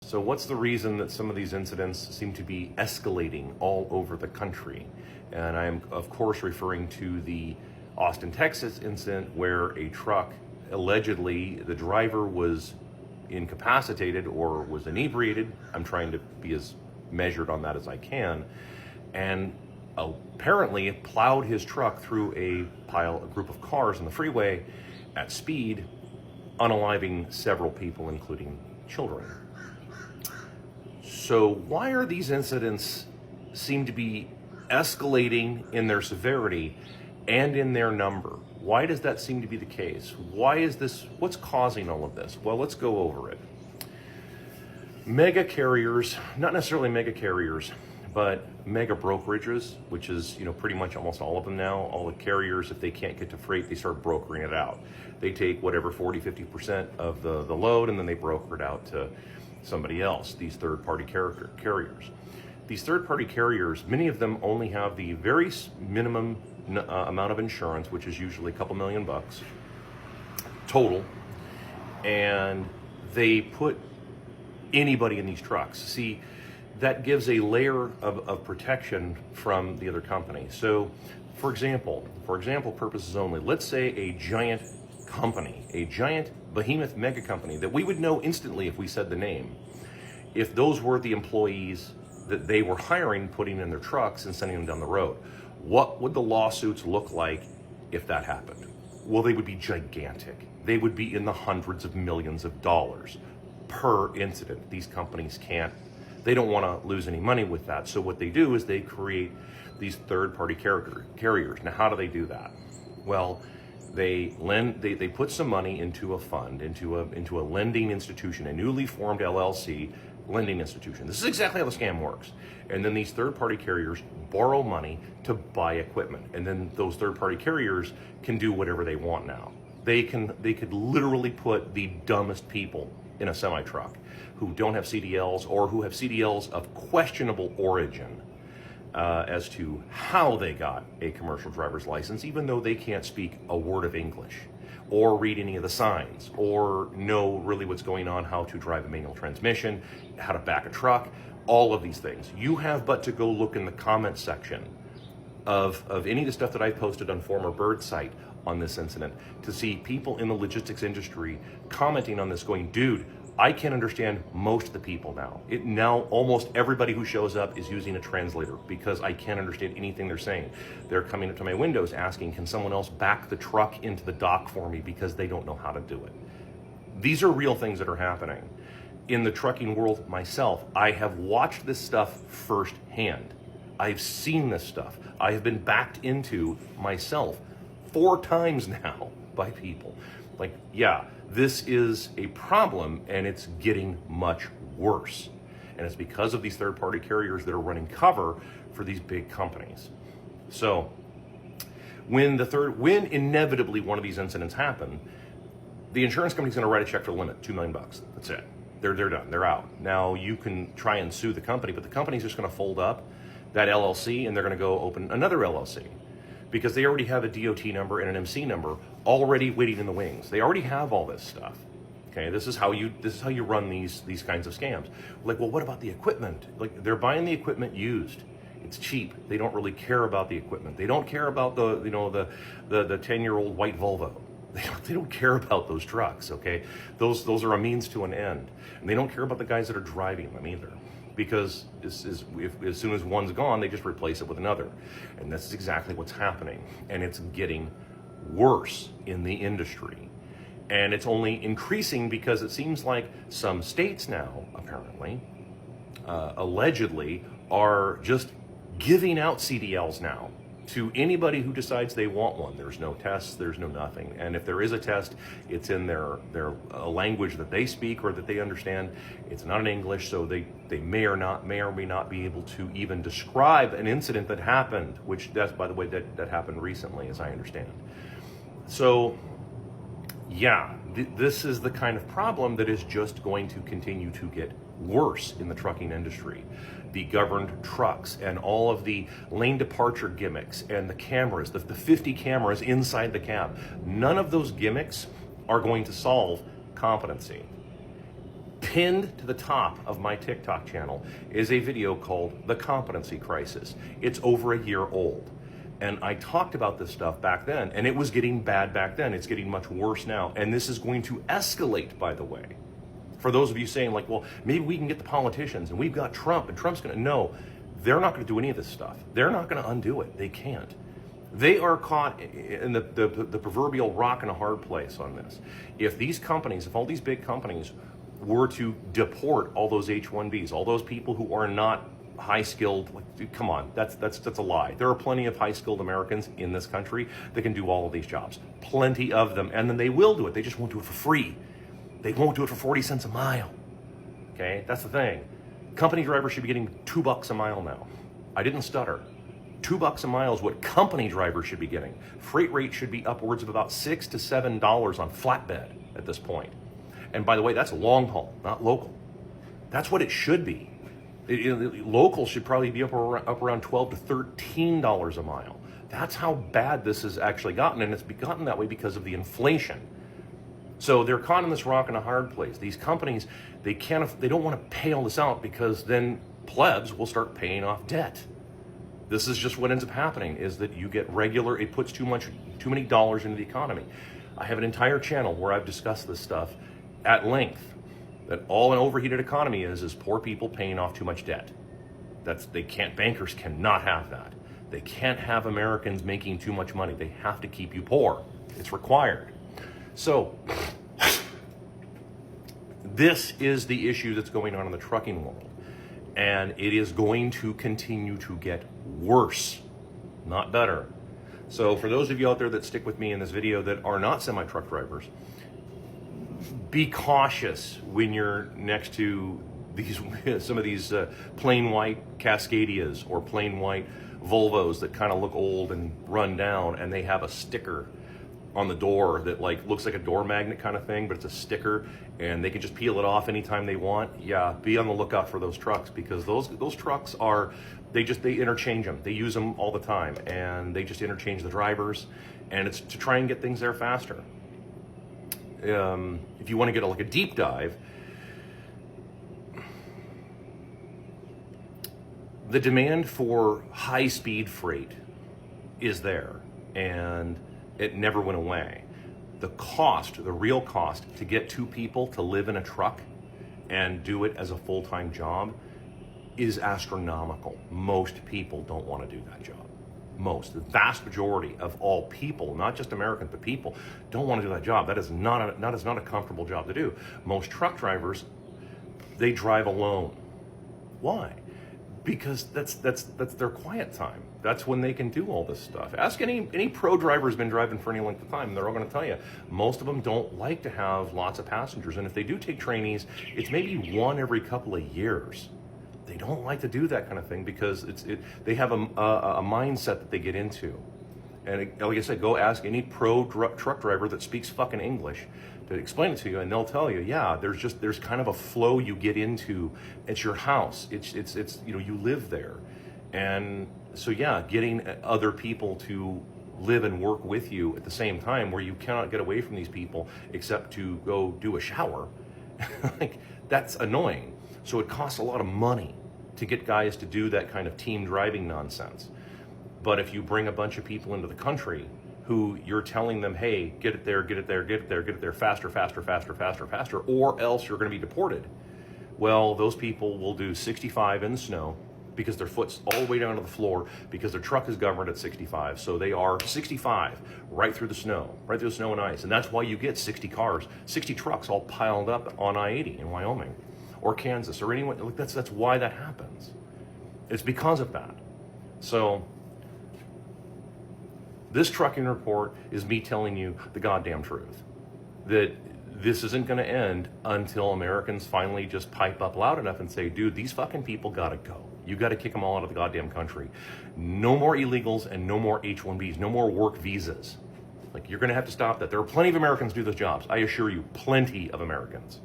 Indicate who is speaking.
Speaker 1: So what's the reason that some of these incidents seem to be escalating all over the country? And I'm, of course, referring to the Austin, Texas incident where a truck, allegedly, the driver was incapacitated or was inebriated. I'm trying to be as measured on that as I can. And apparently plowed his truck through a group of cars on the freeway at speed, unaliving several people, including children. So why are these incidents seem to be escalating in their severity and in their number? Why does that seem to be the case? Why is this? What's causing all of this? Well, let's go over it. Mega carriers, not necessarily mega carriers, but mega brokerages, which is, pretty much almost all of them now. All the carriers, if they can't get to freight, they start brokering it out. They take whatever 40-50% of the load, and then they broker it out to somebody else, these third-party carriers. These third-party carriers, many of them only have the very minimum amount of insurance, which is usually a couple $1,000,000 total, and they put anybody in these trucks. See, that gives a layer of protection from the other company. So, for example purposes only, let's say a giant company, a giant behemoth mega company that we would know instantly if we said the name, if those were the employees that they were hiring, putting in their trucks and sending them down the road. What would the lawsuits look like if that happened? Well, they would be gigantic. They would be in the hundreds of millions of dollars per incident. These companies they don't want to lose any money with that. So what they do is they create these third-party carriers. Now, how do they do that? Well, they put some money into a fund, into a lending institution, a newly formed LLC lending institution. This is exactly how the scam works. And then these third-party carriers borrow money to buy equipment. And then those third-party carriers can do whatever they want now. They could literally put the dumbest people in a semi-truck who don't have CDLs or who have CDLs of questionable origin as to how they got a commercial driver's license, even though they can't speak a word of English or read any of the signs or know really what's going on, how to drive a manual transmission, how to back a truck, all of these things. You have but to go look in the comment section of any of the stuff that I posted on former Bird site on this incident to see people in the logistics industry commenting on this going, dude, I can understand most of the people now. Now almost everybody who shows up is using a translator because I can't understand anything they're saying. They're coming up to my windows asking, can someone else back the truck into the dock for me because they don't know how to do it. These are real things that are happening. In the trucking world myself, I have watched this stuff firsthand. I've seen this stuff. I have been backed into myself 4 times now by people. This is a problem, and it's getting much worse. And it's because of these third-party carriers that are running cover for these big companies. So when inevitably one of these incidents happen, the insurance company's going to write a check for the limit, $2 million. That's it. They're done. They're out. Now you can try and sue the company, but the company's just going to fold up that LLC and they're going to go open another LLC. Because they already have a DOT number and an MC number already waiting in the wings. They already have all this stuff. Okay, this is how you run these kinds of scams. Like, well, what about the equipment? Like, they're buying the equipment used. It's cheap. They don't really care about the equipment. They don't care about the 10-year-old white Volvo. They don't care about those trucks. Okay, those are a means to an end, and they don't care about the guys that are driving them either. Because as soon as one's gone, they just replace it with another. And this is exactly what's happening. And it's getting worse in the industry. And it's only increasing because it seems like some states now, apparently, allegedly, are just giving out CDLs now to anybody who decides they want one. There's no tests, there's no nothing. And if there is a test, it's in their language that they speak or that they understand. It's not in English, so they may or may not be able to even describe an incident that happened, which that's, by the way, that happened recently, as I understand. So, yeah, this is the kind of problem that is just going to continue to get worse in the trucking industry. The governed trucks and all of the lane departure gimmicks and the cameras, the 50 cameras inside the cab. None of those gimmicks are going to solve competency. Pinned to the top of my TikTok channel is a video called The Competency Crisis. It's over a year old. And I talked about this stuff back then, and it was getting bad back then. It's getting much worse now. And this is going to escalate, by the way. For those of you saying like, well, maybe we can get the politicians and we've got Trump and Trump's going to, no, they're not going to do any of this stuff. They're not going to undo it. They can't. They are caught in the proverbial rock and a hard place on this. If these companies, if all these big companies were to deport all those H-1Bs, all those people who are not high-skilled, like, come on, that's a lie. There are plenty of high-skilled Americans in this country that can do all of these jobs. Plenty of them, and then they will do it. They just won't do it for free. They won't do it for 40 cents a mile. Okay, that's the thing. Company drivers should be getting $2 a mile now. I didn't stutter. $2 a mile is what company drivers should be getting. Freight rate should be upwards of about $6 to $7 on flatbed at this point. And by the way, that's long haul, not local. That's what it should be. Local should probably be up around $12 to $13 a mile. That's how bad this has actually gotten, and it's gotten that way because of the inflation. So they're caught in this rock and a hard place. These companies, they don't want to pay all this out because then plebs will start paying off debt. This is just what ends up happening, is that you get regular, it puts too many dollars into the economy. I have an entire channel where I've discussed this stuff at length, that all an overheated economy is poor people paying off too much debt. Bankers cannot have that. They can't have Americans making too much money. They have to keep you poor. It's required. So, this is the issue that's going on in the trucking world. And it is going to continue to get worse, not better. So for those of you out there that stick with me in this video that are not semi-truck drivers, be cautious when you're next to some of these plain white Cascadias or plain white Volvos that kind of look old and run down, and they have a sticker on the door that like looks like a door magnet kind of thing, but it's a sticker and they can just peel it off anytime they want. Yeah, be on the lookout for those trucks, because those trucks are, they interchange them. They use them all the time, and they just interchange the drivers, and it's to try and get things there faster. If you want to get like a deep dive, the demand for high-speed freight is there, and it never went away. The real cost to get two people to live in a truck and do it as a full-time job is astronomical. Most people don't want to do that job. The vast majority of all people, not just Americans, but people, don't want to do that job. That is not a comfortable job to do. Most truck drivers, they drive alone. Why? Because that's their quiet time. That's when they can do all this stuff. Ask any pro driver who's been driving for any length of time, they're all going to tell you, most of them don't like to have lots of passengers. And if they do take trainees, it's maybe one every couple of years. They don't like to do that kind of thing because they have a mindset that they get into. And like I said, go ask any pro truck driver that speaks fucking English to explain it to you, and they'll tell you, yeah, there's kind of a flow you get into. It's your house. It's you live there. And so yeah, getting other people to live and work with you at the same time, where you cannot get away from these people except to go do a shower, like, that's annoying. So it costs a lot of money to get guys to do that kind of team driving nonsense. But if you bring a bunch of people into the country who you're telling them, hey, get it there, get it there, get it there, get it there, faster, faster, faster, faster, faster, or else you're going to be deported. Well, those people will do 65 in the snow because their foot's all the way down to the floor, because their truck is governed at 65. So they are 65 right through the snow and ice. And that's why you get 60 cars, 60 trucks all piled up on I-80 in Wyoming or Kansas or anywhere. Like, that's why that happens. It's because of that. So this trucking report is me telling you the goddamn truth, that this isn't going to end until Americans finally just pipe up loud enough and say, dude, these fucking people got to go. You got to kick them all out of the goddamn country. No more illegals and no more H-1Bs, no more work visas. Like, you're going to have to stop that. There are plenty of Americans who do those jobs. I assure you, plenty of Americans.